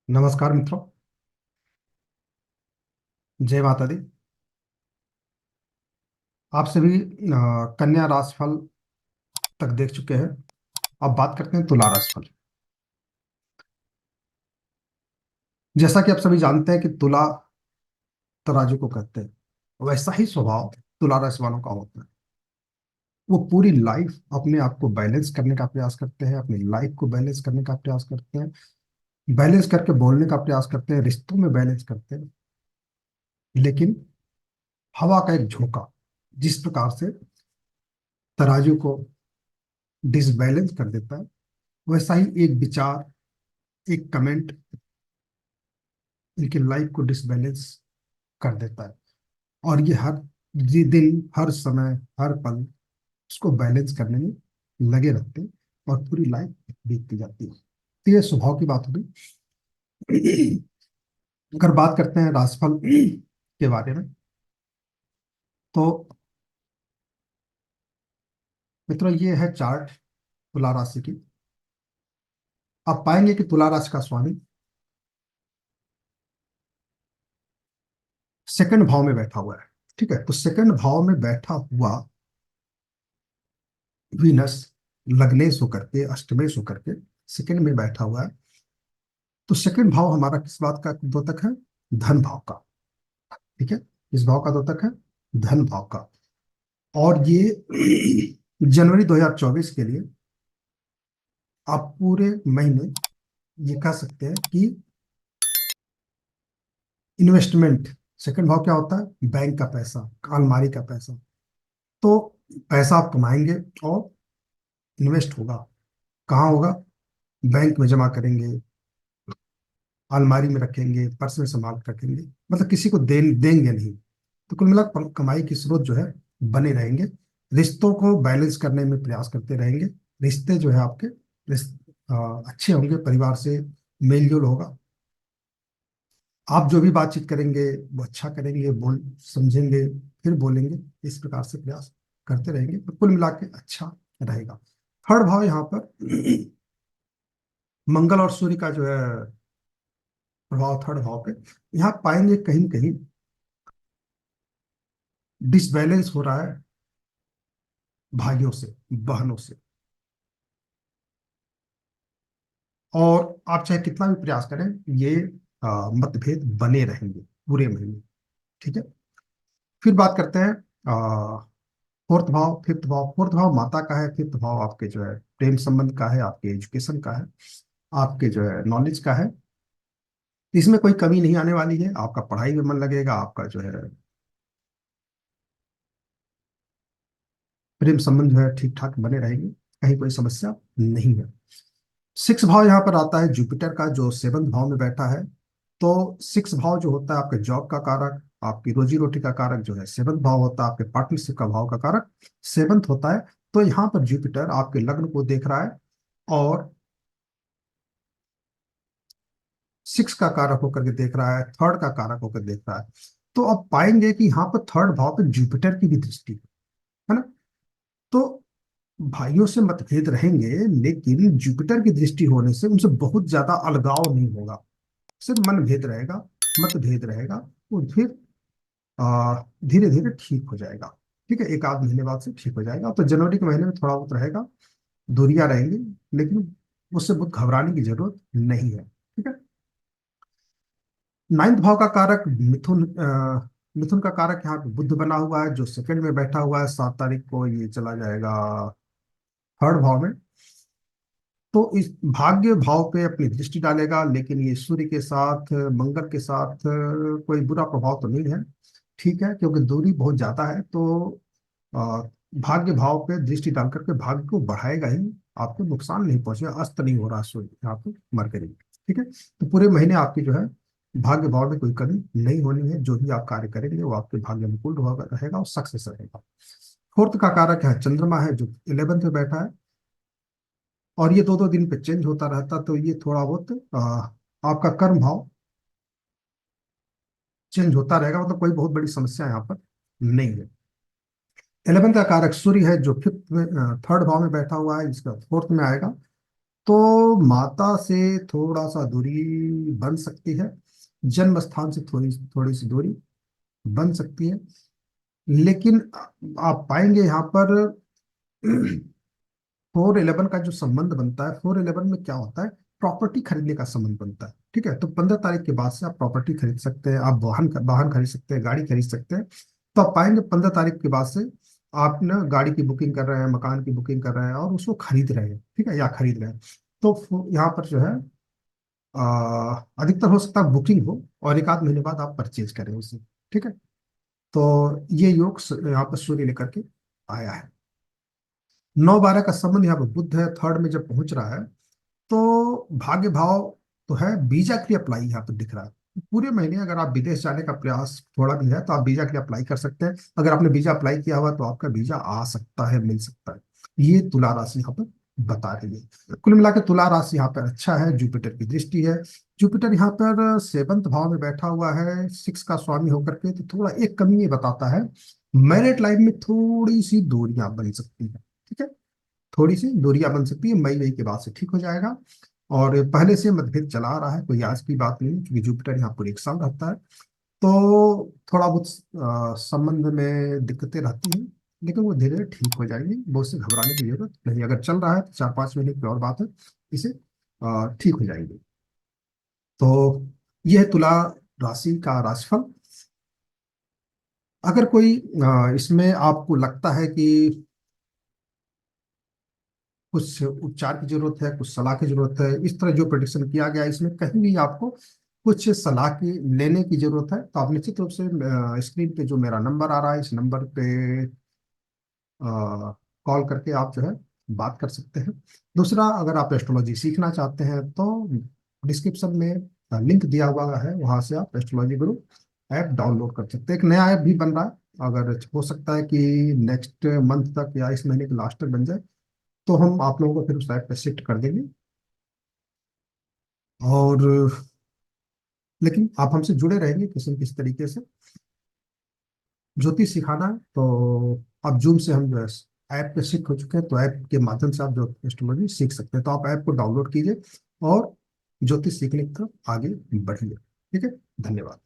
नमस्कार मित्रों। जय माता दी। आप सभी कन्या राशिफल तक देख चुके हैं। अब बात करते हैं तुला राशिफल। जैसा कि आप सभी जानते हैं कि तुला तराजू को कहते हैं, वैसा ही स्वभाव तुला राशि वालों का होता है। वो पूरी लाइफ अपने आप को बैलेंस करने का प्रयास करते हैं, अपनी लाइफ को बैलेंस करने का प्रयास करते हैं, बैलेंस करके बोलने का प्रयास करते हैं, रिश्तों में बैलेंस करते हैं। लेकिन हवा का एक झोंका जिस प्रकार से तराजू को डिसबैलेंस कर देता है, वैसा ही एक विचार, एक कमेंट इनकी लाइफ को डिसबैलेंस कर देता है। और ये दिन, हर समय, हर पल उसको बैलेंस करने में लगे रहते हैं और पूरी लाइफ बीतती जाती है। तो ये स्वभाव की बात होगी। अगर बात करते हैं राशिफल के बारे में, तो मित्रों ये है चार्ट तुला राशि की। आप पाएंगे कि तुला राशि का स्वामी सेकंड भाव में बैठा हुआ है। ठीक है, तो सेकंड भाव में बैठा हुआ वीनस लग्नेश होकर के, अष्टमेश होकर के सेकंड में बैठा हुआ है। तो सेकंड भाव हमारा किस बात का द्योतक है? धन भाव का। ठीक है, इस भाव का द्योतक है धन भाव का। और ये जनवरी 2024 के लिए आप पूरे महीने ये कह सकते हैं कि इन्वेस्टमेंट। सेकंड भाव क्या होता है? बैंक का पैसा, अलमारी का पैसा। तो पैसा आप कमाएंगे और इन्वेस्ट होगा। कहाँ होगा? बैंक में जमा करेंगे, अलमारी में रखेंगे, पर्स में संभाल के रखेंगे, मतलब किसी को देंगे नहीं। तो कुल मिलाकर कमाई के स्रोत जो है बने रहेंगे। रिश्तों को बैलेंस करने में प्रयास करते रहेंगे। रिश्ते जो है आपके अच्छे होंगे, परिवार से मेल जोल होगा। आप जो भी बातचीत करेंगे वो अच्छा करेंगे, बोल समझेंगे, फिर बोलेंगे। इस प्रकार से प्रयास करते रहेंगे तो कुल मिला के अच्छा रहेगा। थर्ड भाव यहाँ पर मंगल और सूर्य का जो है प्रभाव थर्ड भाव पे यहाँ पाएंगे कहीं कहीं डिसबैलेंस हो रहा है भाइयों से, बहनों से। और आप चाहे कितना भी प्रयास करें, ये मतभेद बने रहेंगे पूरे महीने। ठीक है, फिर बात करते हैं फोर्थ भाव, फिफ्थ भाव। फोर्थ भाव माता का है, फिफ्थ भाव आपके जो है प्रेम संबंध का है, आपके एजुकेशन का है, आपके जो है नॉलेज का है। इसमें कोई कमी नहीं आने वाली है। आपका पढ़ाई में मन लगेगा, आपका जो है प्रेम संबंध जो है ठीक ठाक बने रहेंगे, कहीं कोई समस्या नहीं है। सिक्स भाव यहाँ पर आता है जुपिटर का, जो सेवंथ भाव में बैठा है। तो सिक्स भाव जो होता है आपके जॉब का कारक, आपकी रोजी रोटी का कारक जो है सेवंथ भाव होता है, आपके पार्टनरशिप का भाव का कारक सेवंथ होता है। तो यहाँ पर जुपिटर आपके लग्न को देख रहा है और सिक्स का कारक होकर के देख रहा है, थर्ड का कारक होकर देख रहा है। तो अब पाएंगे कि यहाँ पर थर्ड भाव पे जुपिटर की भी दृष्टि है ना। तो भाइयों से मतभेद रहेंगे, लेकिन जुपिटर की दृष्टि होने से उनसे बहुत ज्यादा अलगाव नहीं होगा। सिर्फ मन भेद रहेगा, मतभेद रहेगा। वो फिर धीरे धीरे ठीक हो जाएगा। ठीक है, एक आध महीने बाद से ठीक हो जाएगा। तो जनवरी के महीने में थोड़ा बहुत रहेगा, दूरियां रहेंगी, लेकिन उससे बहुत घबराने की जरूरत नहीं है। ठीक है, नाइन्थ भाव का कारक मिथुन, मिथुन का कारक यहाँ पे बुध बना हुआ है, जो सेकंड में बैठा हुआ है। 7 तारीख को ये चला जाएगा थर्ड भाव में। तो इस भाग्य भाव पे अपनी दृष्टि डालेगा, लेकिन ये सूर्य के साथ, मंगल के साथ कोई बुरा प्रभाव तो नहीं है। ठीक है, क्योंकि दूरी बहुत ज्यादा है। तो अ, भाग्य भाव पे दृष्टि डाल करके भाग्य को बढ़ाएगा ही, आपको नुकसान नहीं पहुंचेगा। अस्त नहीं हो रहा सूर्य यहाँ पे मरकरी। ठीक है, तो पूरे महीने आपकी जो है भाग्य भाव में कोई कमी नहीं होनी है। जो भी आप कार्य करेंगे वो आपके भाग्य अनुकूल रहेगा और सक्सेस रहेगा। फोर्थ का कारक है चंद्रमा है, जो 11th में बैठा है। और ये दो दो दिन पे चेंज होता रहता, तो ये थोड़ा बहुत आपका कर्म भाव चेंज होता रहेगा। मतलब कोई बहुत बड़ी समस्या यहाँ पर नहीं है। 11th का कारक सूर्य है, जो फिफ्थ में, थर्ड भाव में बैठा हुआ है, इसका फोर्थ में आएगा। तो माता से थोड़ा सा दूरी बन सकती है, जन्म स्थान से थोड़ी थोड़ी सी दूरी बन सकती है, लेकिन आप पाएंगे यहाँ पर 411 का जो संबंध बनता है, 411 में क्या होता है, प्रॉपर्टी खरीदने का संबंध बनता है। ठीक है, तो 15 तारीख के बाद से आप प्रॉपर्टी खरीद सकते हैं, आप वाहन वाहन खरीद सकते हैं, गाड़ी खरीद सकते हैं। तो आप पाएंगे 15 तारीख के बाद से आप ना गाड़ी की बुकिंग कर रहे हैं, मकान की बुकिंग कर रहे हैं और उसको खरीद रहे हैं, ठीक है, या खरीद रहे हैं। तो यहाँ पर जो है अधिकतर हो सकता है बुकिंग हो और एक आध महीने बाद आप परचेज करें उसे। ठीक है, तो ये योग यहाँ पर सूर्य लेकर के आया है। 9-12 का संबंध यहाँ पर बुद्ध है, थर्ड में जब पहुंच रहा है तो भाग्य भाव तो है, वीजा के लिए अप्लाई यहाँ पर दिख रहा है। पूरे महीने अगर आप विदेश जाने का प्रयास थोड़ा भी है तो आप वीजा के लिए अप्लाई कर सकते हैं। अगर आपने वीजा अप्लाई किया हुआ तो आपका वीजा आ सकता है, मिल सकता है। ये तुला राशि यहाँ पर बता रही है। कुल मिला के तुला राशि यहाँ पर अच्छा है, जुपिटर की दृष्टि है। जुपिटर यहाँ पर 7th भाव में बैठा हुआ है, 6 का स्वामी होकर के, तो थोड़ा एक कमी ये बताता है, मैरिड लाइफ में थोड़ी सी दूरियां बन सकती है। ठीक है, थोड़ी सी दूरियां बन सकती है, मई मई के बाद से ठीक हो जाएगा। और पहले से मतभेद चला रहा है, कोई आज की बात नहीं, क्योंकि जुपिटर यहाँ पूरे 1 साल रहता है। तो थोड़ा बहुत संबंध में दिक्कतें रहती हैं, लेकिन वो धीरे धीरे ठीक हो जाएगी, बहुत से घबराने की जरूरत नहीं। अगर चल रहा है तो 4-5 महीने की और बात है, इसे ठीक हो जाएगी। तो यह है तुला राशि का राशिफल। अगर कोई इसमें आपको लगता है कि कुछ उपचार की जरूरत है, कुछ सलाह की जरूरत है, इस तरह जो प्रेडिक्शन किया गया है, इसमें कहीं भी आपको कुछ सलाह की लेने की जरूरत है, तो आप निश्चित रूप से स्क्रीन पे जो मेरा नंबर आ रहा है, इस नंबर पे कॉल करके आप जो है बात कर सकते हैं। दूसरा, अगर आप एस्ट्रोलॉजी सीखना चाहते हैं तो डिस्क्रिप्शन में लिंक दिया हुआ है, वहां से आप एस्ट्रोलॉजी गुरु ऐप डाउनलोड कर सकते हैं। एक नया ऐप भी बन रहा है, अगर हो सकता है कि नेक्स्ट मंथ तक या इस महीने के लास्ट तक बन जाए, तो हम आप लोगों को फिर उस साइट पे शिफ्ट कर देंगे। और लेकिन आप हमसे जुड़े रहेंगे किसी न किसी तरीके से। ज्योतिष सिखाना है तो आप जूम से हम जो है ऐप पे शिफ्ट हो चुके हैं, तो ऐप के माध्यम से आप जो एस्ट्रोलॉजी सीख सकते हैं। तो आप ऐप को डाउनलोड कीजिए और ज्योतिष सीखने की तरफ आगे बढ़िए। ठीक है, धन्यवाद।